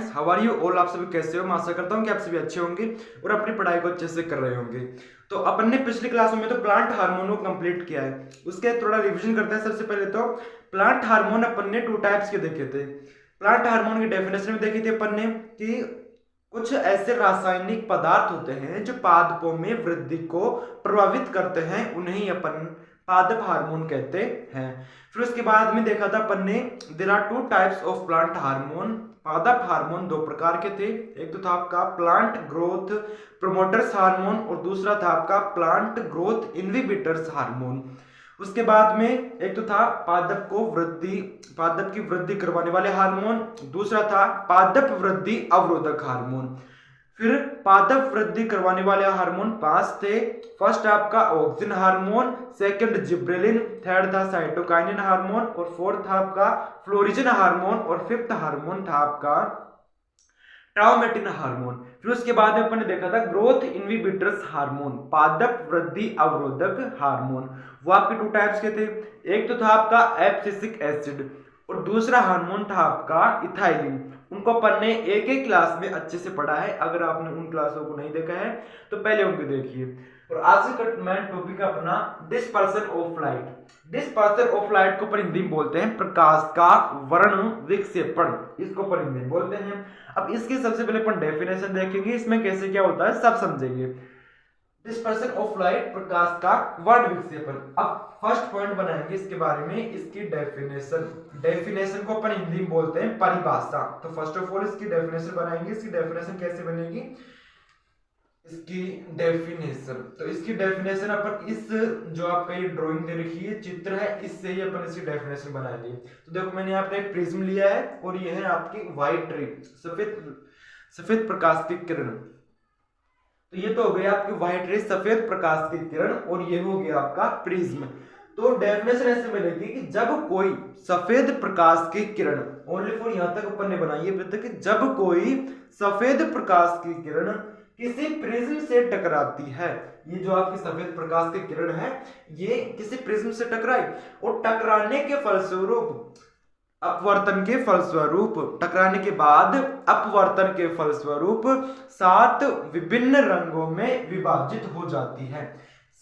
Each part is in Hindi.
Friends, how are you all. आप सभी कैसे हो? मैं आशा करता हूँ कि आप सभी अच्छे होंगे और अपनी पढ़ाई को अच्छे से कर रहे होंगे। तो अपन ने पिछली क्लास में तो प्लांट हार्मोन को कंप्लीट किया है, उसके थोड़ा रिवीजन करते हैं। सबसे पहले तो प्लांट हार्मोन अपन ने 2 टाइप्स के देखे थे। प्लांट हार्मोन की डेफिनेशन में देखी थी अपन ने कि कुछ ऐसे रासायनिक पदार्थ होते हैं जो पादपों में वृद्धि को प्रभावित करते हैं, उन्हें अपन पादप हार्मोन कहते हैं। फिर उसके बाद में देखा था अपन ने there are 2 types of plant hormone. पादप हार्मोन 2 प्रकार के थे, एक तो था आपका प्लांट ग्रोथ प्रोमोटर्स हार्मोन और दूसरा था आपका प्लांट ग्रोथ इनहिबिटर्स हार्मोन। उसके बाद में एक तो था पादप की वृद्धि करवाने वाले हार्मोन, दूसरा था पादप वृद्धि अवरोधक हार्मोन। फिर पादप वृद्धि करवाने वाले हार्मोन 5 थे। फर्स्ट आपका auxin hormone, second gibberellin, third था साइटोकाइनिन हार्मोन और फोर्थ था आपका फ्लोरिजन हार्मोन और फिफ्थ हार्मोन था आपका ट्राउमेटिन हार्मोन। फिर उसके बाद में अपन ने देखा था ग्रोथ इनहिबिटर्स हार्मोन, पादप वृद्धि अवरोधक हार्मोन। वो आपके 2 टाइप्स के थे, एक तो था आपका एब्सिसिक एसिड और दूसरा हार्मोन था आपका इथाइलिन। उनको अपन ने एक क्लास में अच्छे से पढ़ा है। अगर आपने उन क्लासों को नहीं देखा है तो पहले उनको देखिए। और आज का मेन टॉपिक है अपना dispersion of light. Dispersion of light को अपन हिंदी में बोलते हैं प्रकाश का वर्ण विक्षेपण, इसको अपन हिंदी में बोलते हैं। अब इसकी सबसे पहले अपन डेफिनेशन देखेंगे, इसमें कैसे क्या होता है सब समझेंगे। डिस्पर्सन ऑफ लाइट, प्रकाश का वर्ण विक्षेपण। अब फर्स्ट पॉइंट बनाएंगे इसके बारे में, इसकी डेफिनेशन को अपन हिंदी में बोलते हैं परिभाषा। तो फर्स्ट ऑफ ऑल इसकी डेफिनेशन बनाएंगे। इसकी डेफिनेशन कैसे बनेगी? इसकी डेफिनेशन अपन इस जो आपका ये ड्राइंग दे रखी है, चित्र है, इससे ही अपन इसकी डेफिनेशन बनाएंगे। तो देखो मैंने यहाँ पे एक प्रिज्म लिया है और ये है आपकी व्हाइट रे, सफेद प्रकाश की किरण। तो ये तो हो गया आपकी व्हाइट रे, सफेद प्रकाश की किरण, और ये हो गया आपका प्रिज्म। तो डेफिनेशन ऐसे मिलेगी कि जब कोई सफेद प्रकाश की किरण, ओनली फॉर यहां तक अपन ने बनाई है कि जब कोई सफेद प्रकाश की किरण किसी प्रिज्म से टकराती है, ये जो आपकी सफेद प्रकाश की किरण है ये किसी प्रिज्म से टकराई और टकराने के फलस्वरूप टकराने के बाद अपवर्तन के फलस्वरूप 7 विभिन्न रंगों में विभाजित हो जाती है।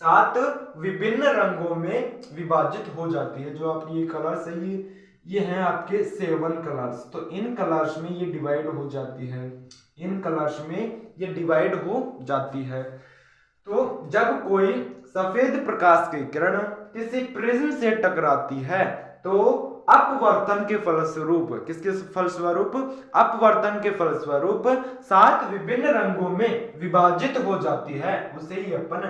7 विभिन्न रंगों में विभाजित हो जाती है। जो आपकी ये कलर्स है ये हैं आपके 7 कलर्स। तो इन कलर्स में ये डिवाइड हो जाती है, तो जब कोई सफेद प्रकाश की किरण किसी प्रिज्म से टकराती है तो अपवर्तन के फलस्वरूप, किसके फलस्वरूप? अपवर्तन के फलस्वरूप 7 विभिन्न रंगों में विभाजित हो जाती है। उसे ही अपन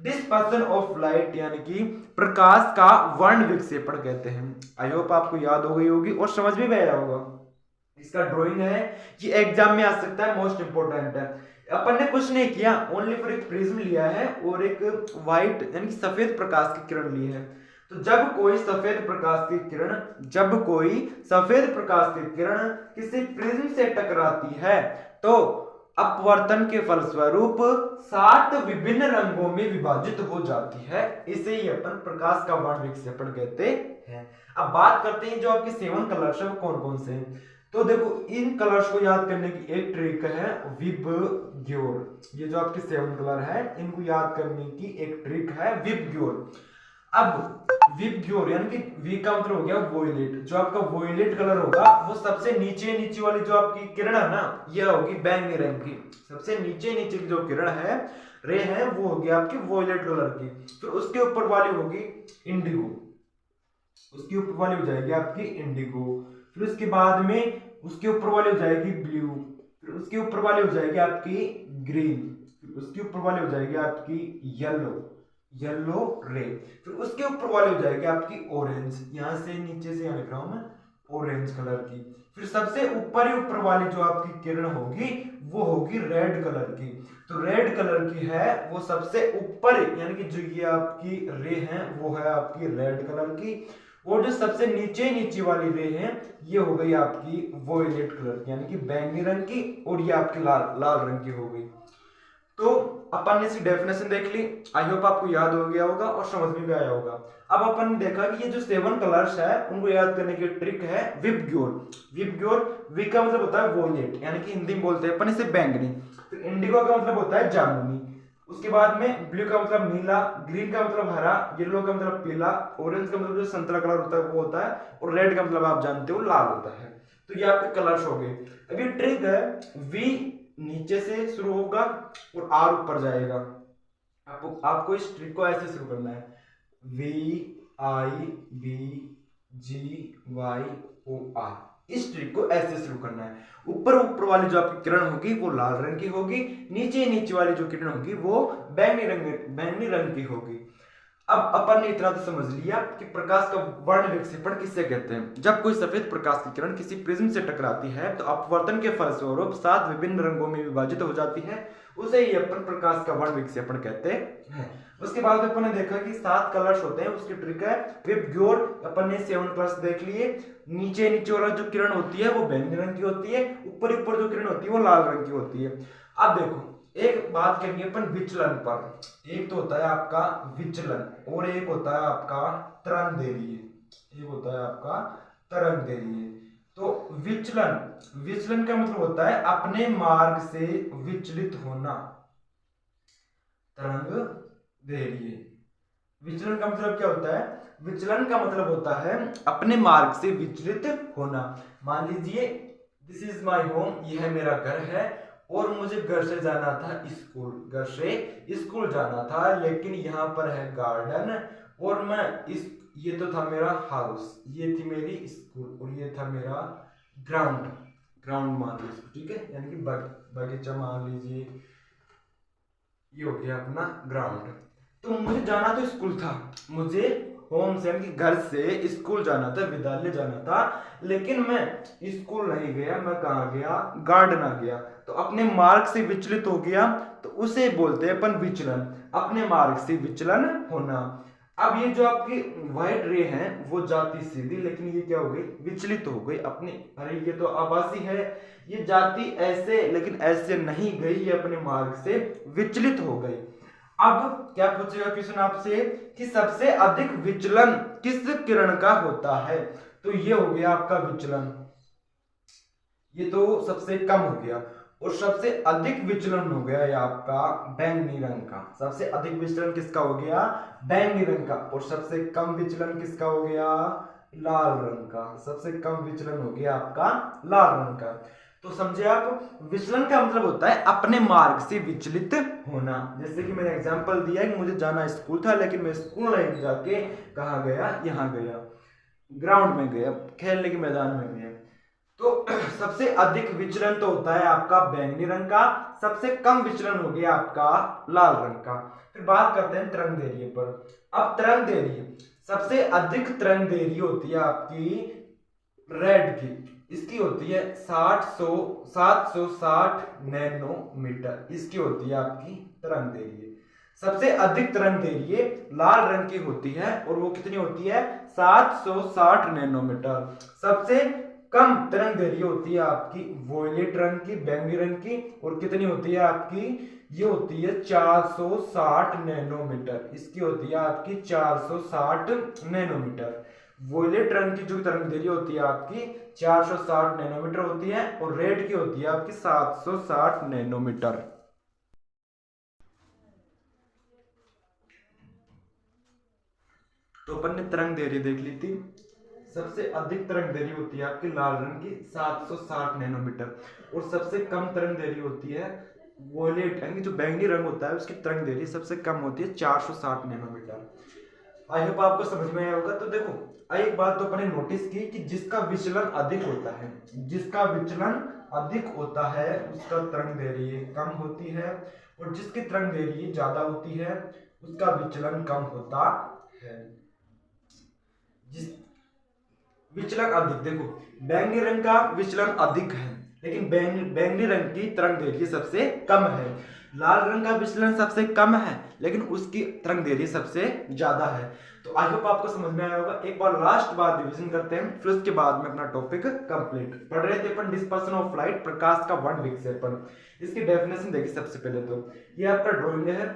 डिस्पर्सन ऑफ लाइट यानी कि प्रकाश का वर्ण विक्षेपण कहते हैं। आई होप आपको याद हो गई होगी और समझ में भी आया होगा। इसका ड्राइंग है, ये एग्जाम में आ सकता है, मोस्ट इंपोर्टेंट है। अपन ने कुछ नहीं किया, ओनली फॉर एक प्रिज्म लिया है और एक व्हाइट यानी कि सफेद प्रकाश की किरण ली है। तो जब कोई सफेद प्रकाश की किरण किसी प्रिज्म से टकराती है तो अपवर्तन के फलस्वरूप 7 विभिन्न रंगों में विभाजित हो जाती है। इसे ही अपन प्रकाश का वर्ण विक्षेपण कहते हैं। अब बात करते हैं जो आपके 7 कलर्स है वो कौन कौन से हैं। तो देखो इन कलर्स को याद करने की एक ट्रिक है विबग्योर। ये जो आपके 7 कलर है इनको याद करने की एक ट्रिक है विबग्योर। अब विबग्योर यानी कि वी का मतलब हो गया वोयलेट। जो आपका वोयलेट कलर होगा वो सबसे नीचे वाली जो आपकी किरण है ना, यह होगी बैंगनी रंग की। सबसे नीचे की जो किरण है, रे है, वो होगी आपकी वोयलेट कलर की। फिर उसके ऊपर वाली होगी इंडिगो, उसके ऊपर वाली हो जाएगी आपकी इंडिगो। फिर उसके बाद में उसके ऊपर वाली हो जाएगी ब्लू, फिर उसके ऊपर वाली हो जाएगी आपकी ग्रीन, फिर उसके ऊपर वाली हो जाएगी आपकी येलो रे, फिर उसके ऊपर वाली हो जाएगी आपकी ऑरेंज। यहां से नीचे से यहां लिख रहा हूं मैं, ऑरेंज कलर की। फिर सबसे ऊपर वाली जो आपकी किरण होगी वो होगी रेड कलर की। तो रेड कलर की है वो सबसे ऊपर, यानी कि जो ये आपकी रे है वो है आपकी रेड कलर की। और जो सबसे नीचे वाली रे है ये हो गई आपकी वोयलेट कलर की यानी कि बैंगनी रंग की, और ये आपकी लाल रंग की हो गई। तो अपन ने इसकी डेफिनेशन देख ली, आई होप आपको याद हो गया होगा और समझ में भी आया होगा। अब अपन ने देखा कि ये जो 7 कलर्स है उनको याद करने की ट्रिक है विबग्योर। विबग्योर, वी का मतलब होता है वोलेट, यानी कि हिंदी में बोलते हैं अपन इसे बैंगनी। फिर इंडिगो का मतलब होता है जामुनी। उसके बाद में ब्लू का मतलब नीला, ग्रीन का मतलब हरा, येलो का मतलब पीला, ऑरेंज का मतलब जो संतरा कलर होता है वो होता है, और रेड का मतलब आप जानते हो लाल होता है। तो ये आपके कलर्स हो गए। अभी ट्रिक है, वी नीचे से शुरू होगा और आर ऊपर जाएगा। आपको इस ट्रिक को ऐसे शुरू करना है, VIBGYOR। इस ट्रिक को ऐसे शुरू करना है। ऊपर वाली जो आपकी किरण होगी वो लाल रंग की होगी, नीचे वाली जो किरण होगी वो बैंगनी रंग की होगी। अब अपन ने इतना तो समझ लिया कि प्रकाश का वर्ण विक्षेपण किससे कहते हैं। जब कोई सफेद प्रकाश की किरण किसी प्रिज्म से टकराती है तो अपवर्तन के फलस्वरूप 7 विभिन्न रंगों में विभाजित हो जाती है, उसे ही अपन प्रकाश का वर्ण विक्षेपण कहते हैं। उसके बाद अपन ने देखा कि 7 कलर्स होते हैं, उसकी ट्रिक है विबग्योर। अपन ने 7 कलर्स देख लिए। नीचे वाला जो किरण होती है वो बैंगनी रंग की होती है, ऊपर जो किरण होती है वो लाल रंग की होती है। अब देखो एक बात करेंगे अपन विचलन पर। एक तो होता है आपका विचलन और एक होता है आपका तरंग दैर्घ्य। तो विचलन का मतलब होता है अपने मार्ग से विचलित होना। तरंग दैर्घ्य, विचलन का मतलब क्या होता है? विचलन का मतलब होता है अपने मार्ग से विचलित होना। मान लीजिए दिस इज माई होम, यह मेरा घर है और मुझे घर से जाना था स्कूल जाना था, लेकिन यहाँ पर है गार्डन और ये तो था मेरा हाउस, ये थी मेरी स्कूल और ये था मेरा ग्राउंड मान लीजिए, ठीक है, यानी कि बगीचा मान लीजिए, ये हो गया अपना ग्राउंड। तो मुझे जाना तो स्कूल था, मुझे होम से यानी कि घर से स्कूल जाना था, विद्यालय जाना था, लेकिन मैं स्कूल नहीं गया, मैं कहाँ गया? गार्डन आ गया। तो अपने मार्ग से विचलित हो गया, तो उसे बोलते हैं अपन विचलन, अपने मार्ग से विचलन होना। अब ये जो आपकी व्हाइट रे है वो जाती सीधी, लेकिन ये क्या हो गई? विचलित हो गई अपने, अरे ये तो आभासी है, ये जाती ऐसे लेकिन ऐसे नहीं गई, ये अपने मार्ग से विचलित हो गई। अब क्या पूछेगा क्वेश्चन आपसे कि सबसे अधिक विचलन किस किरण का होता है? तो ये हो गया आपका विचलन, ये तो सबसे कम हो गया, और सबसे अधिक विचलन हो गया ये आपका बैंगनी रंग का। सबसे अधिक विचलन किसका हो गया? बैंगनी रंग का। और सबसे कम विचलन किसका हो गया? लाल रंग का। सबसे कम विचलन हो गया आपका लाल रंग का। तो समझे आप, विचलन का मतलब होता है अपने मार्ग से विचलित होना। जैसे कि मैंने एग्जांपल दिया कि मुझे जाना स्कूल था, लेकिन मैं स्कूल नहीं जाके कहाँ गया? यहाँ गया, ग्राउंड में गया, खेलने के मैदान में गया। तो सबसे अधिक विचलन तो होता है आपका बैंगनी रंग का, सबसे कम विचलन हो गया आपका लाल रंग का। फिर बात करते हैं तरंग दैर्घ्य पर। अब तरंग दैर्घ्य, सबसे अधिक तरंग दैर्घ्य होती है आपकी रेड की, इसकी होती है 760 नैनोमीटर, इसकी होती है आपकी तरंग दैर्घ्य। सबसे अधिक तरंग दैर्घ्य लाल रंग की होती है और वो कितनी होती है? 760 नैनोमीटर। सबसे कम तरंग दैर्घ्य होती है आपकी वोयलेट रंग की, बैंगनी रंग की, और कितनी होती है आपकी? ये होती है 460 नैनोमीटर, इसकी होती है आपकी 460 नैनोमीटर। वोयलेट रंग की जो तरंग दैर्घ्य होती है आपकी 460 नैनोमीटर होती है, और रेड की होती है आपकी 760 नैनोमीटर। तो अपन ने तरंग दैर्घ्य देख ली थी। सबसे अधिक तरंग दैर्घ्य होती है आपकी लाल रंग की 760 नैनोमीटर, और सबसे कम तरंग दैर्घ्य होती है वोलेट यानी जो बैंगनी रंग होता है उसकी तरंग दैर्घ्य सबसे कम होती है 460 नैनोमीटर। आई होप आपको समझ में आया होगा। तो देखो एक बात तो अपने नोटिस की कि जिसका विचलन अधिक होता है, उसका तरंग दैर्घ्य कम होती है, और जिसकी तरंग दैर्घ्य ज्यादा होती है उसका विचलन कम होता है। विचलन अधिक, देखो बैंगनी रंग का विचलन अधिक है, लेकिन बैंगनी रंग की तरंग दैर्घ्य सबसे कम है। लाल रंग का विचलन सबसे कम है, लेकिन उसकी तरंग दैर्घ्य सबसे ज्यादा है। तो आई होप आपको समझ में आया होगा। एक बार लास्ट बार रिवीजन करते हैं, फिर उसके बाद में अपना टॉपिक कंप्लीट। पढ़ रहे थे अपन डिस्पर्सन ऑफ लाइट, प्रकाश का वर्ण विक्षेपण। इसकी डेफिनेशन देखिए सबसे पहले तो ये आपका ड्राइंग है।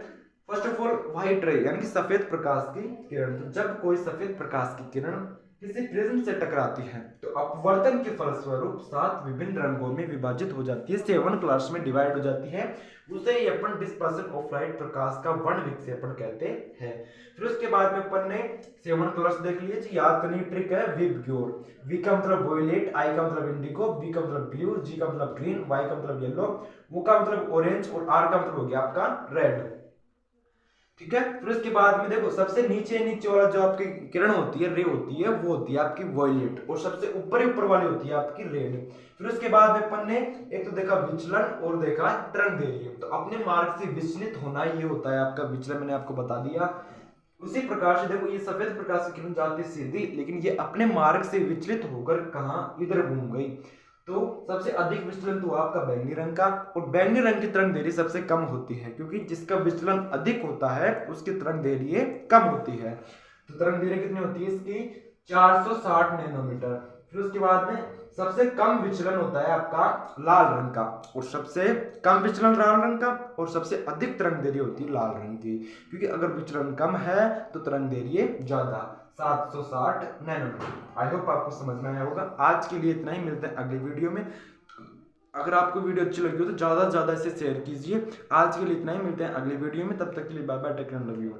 फर्स्ट ऑफ ऑल व्हाइट रे यानी कि सफेद प्रकाश की किरण। तो जब कोई सफेद प्रकाश की किरण किसी प्रिज्म से टकराती है तो अपवर्तन के फलस्वरूप 7 विभिन्न रंगों में विभाजित हो जाती है, 7 कलर्स में डिवाइड हो जाती है। उसे ही अपन डिस्पर्सन ऑफ लाइट, प्रकाश का वर्ण विक्षेपण कहते हैं। फिर उसके बाद में अपन ने 7 कलर्स देख लिए जी। याद करनी ट्रिक है विबग्योर। वी का मतलब वॉयलेट, आई का मतलब इंडिगो, बी का मतलब ब्लू, जी का मतलब ग्रीन, वाई का मतलब येलो, वो का मतलब ऑरेंज और आर का मतलब हो गया आपका रेड। ठीक है। फिर उसके बाद में देखो सबसे नीचे नीचे वाला जो आपकी किरण होती है, रे होती है, वो होती है आपकी वॉयलेट, और सबसे ऊपर वाली होती है आपकी रेड। फिर उसके बाद में अपन ने एक तो देखा विचलन और देखा तरंग दैर्ध्य। तो अपने मार्ग से विचलित होना ये होता है आपका विचलन, मैंने आपको बता दिया। उसी प्रकार से देखो ये सफेद प्रकाश की किरण जाती सीधी, लेकिन ये अपने मार्ग से विचलित होकर कहाँ, इधर घूम गई। तो सबसे अधिक विचलन तो आपका बैंगनी रंग का, और बैंगनी रंग की तरंग दैर्ध्य सबसे कम होती है, क्योंकि जिसका विचलन अधिक होता है उसकी तरंग दैर्ध्य कम होती है। तो तरंग दैर्ध्य कितनी होती है इसकी, 460 नैनोमीटर। फिर उसके बाद में सबसे कम विचलन होता है आपका लाल रंग का, और सबसे कम विचलन लाल रंग का, और सबसे अधिक तरंग दैर्ध्य होती है लाल रंग की, क्योंकि अगर विचलन कम है तो तरंग दैर्ध्य ज्यादा, 760 नैनोमीटर। आई होप आपको समझ में आया होगा। आज के लिए इतना ही, मिलते हैं अगली वीडियो में। अगर आपको वीडियो अच्छी लगी हो तो ज़्यादा से ज़्यादा इसे शेयर कीजिए। आज के लिए इतना ही, मिलते हैं अगली वीडियो में। तब तक के लिए bye bye, take care, love you.